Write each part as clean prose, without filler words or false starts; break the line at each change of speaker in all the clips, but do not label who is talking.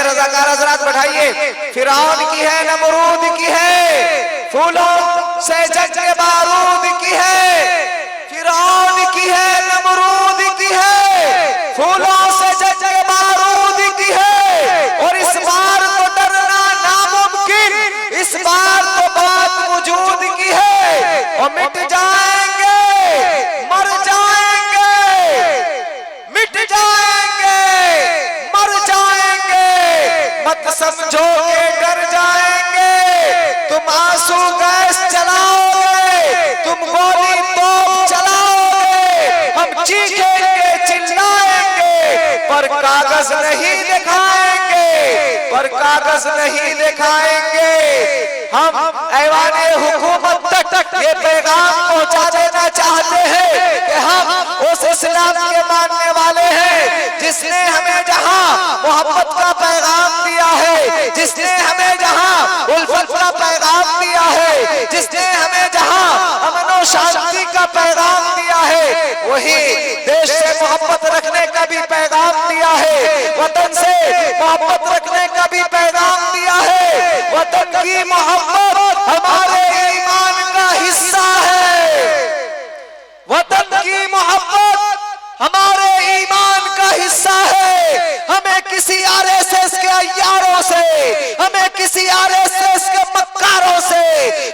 रज़ाकार हज़रात बैठाइए। फिरौन की है, नमरूद की है, फूलों से जग के बारूद की है। फिरौन की है, नमरूद की है, फूलों से जग के बारूद की है। और इस बार तो डरना नामुमकिन, इस बार तो बात वजूद की है। और मिट जाएंगे, मर जाएंगे, मिट जाएंगे, मर जाएंगे, मत समझो के डर जाएंगे। तुम आंसू गैस चलाओगे, तुम गोली तोप चलाओगे, हम चीखेंगे चिल्लाएंगे, पर कागज नहीं दिखाएंगे, पर कागज नहीं दिखाएंगे। हम ऐवाने हुकूमत तक ये पैगाम पहुंचा देना चाहते हैं कि हम उस इस्लाम के मानने वाले हैं जिसने हमें जहां मोहब्बत का पैगाम दिया है, जिसने हमें जहां उल्फत का पैगाम दिया है, जिसने हमें जहां अमन और शांति का पैगाम दिया है, वही देश से मोहब्बत रखने का भी पैगाम दिया है, वतन से मोहब्बत रखने का भी पैगाम दिया है। वतन की मोहब्बत हमारे ईमान का हिस्सा है, वतन की मोहब्बत हमारे ईमान का हिस्सा है। हमें किसी आरएसएस के अय्यारों से, हमें किसी आरएसएस के मक्कारों से,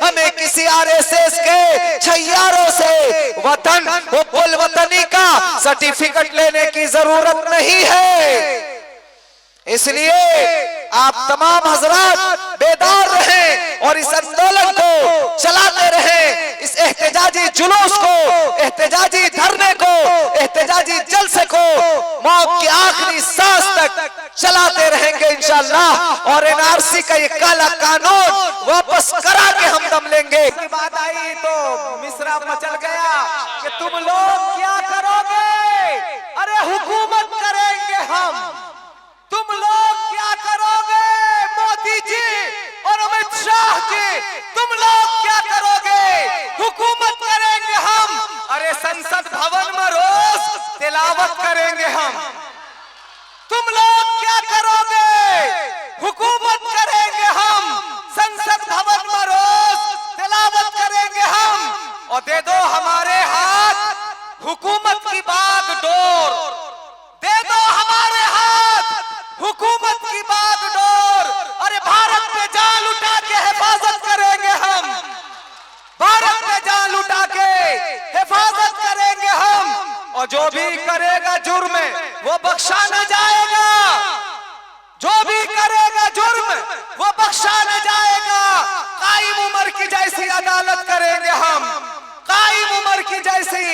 हमें किसी आरएसएस के छैयारों से वतन हुब्बुल वतनी का सर्टिफिकेट लेने की जरूरत नहीं है। इसलिए आप तमाम हजरात बेदार रहें और इस आंदोलन को चलाते रहें, इस एहतजाजी जुलूस को, एहतजाजी धरने को, एहतजाजी जलसे को मौत की आखिरी सांस तक चलाते रहेंगे इंशाअल्लाह। और एनआरसी का ये काला कानून वापस करा के हम दम लेंगे। बात आई तो मिसरा मचल गया कि तुम लोग क्या करोगे? अरे हुकूमत करेंगे हम। तुम लोग क्या करोगे? मोदी जी और अमित शाह जी, तुम लोग क्या करोगे? हुकूमत करेंगे हम। अरे संसद भवन में रोज तिलावत करेंगे हम। तुम लोग क्या करोगे? हुकूमत करेंगे हम। संसद भवन में रोज तिलावत करेंगे हम। और दे दो हमारे हाथ हुकूमत की बागडोर, दे दो हमारे हाथ हुकूमत की बागडोर। अरे भारत पे जान उठा के हिफाजत करेंगे हम, भारत पे जान उठा के हिफाजत करेंगे हम। और जो भी करेगा जुर्म वो बख्शा न जाएगा, जो भी करेगा जुर्म वो बख्शा न जाएगा। कायम उम्र की जैसी अदालत करेंगे हम, कायम उम्र की जैसी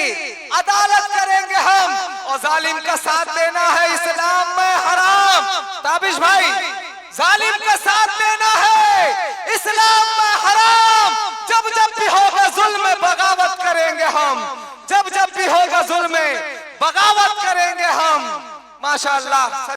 अदालत करेंगे हम। और जालिम का साथ देना है इस्लाम में हराम। ताबिश भाई, जालिम का साथ देना है इस्लाम में हराम। जब जब भी होगा जुल्म बगावत करेंगे हम, जब जब भी होगा जुल्म बगावत करेंगे हम। माशाअल्लाह।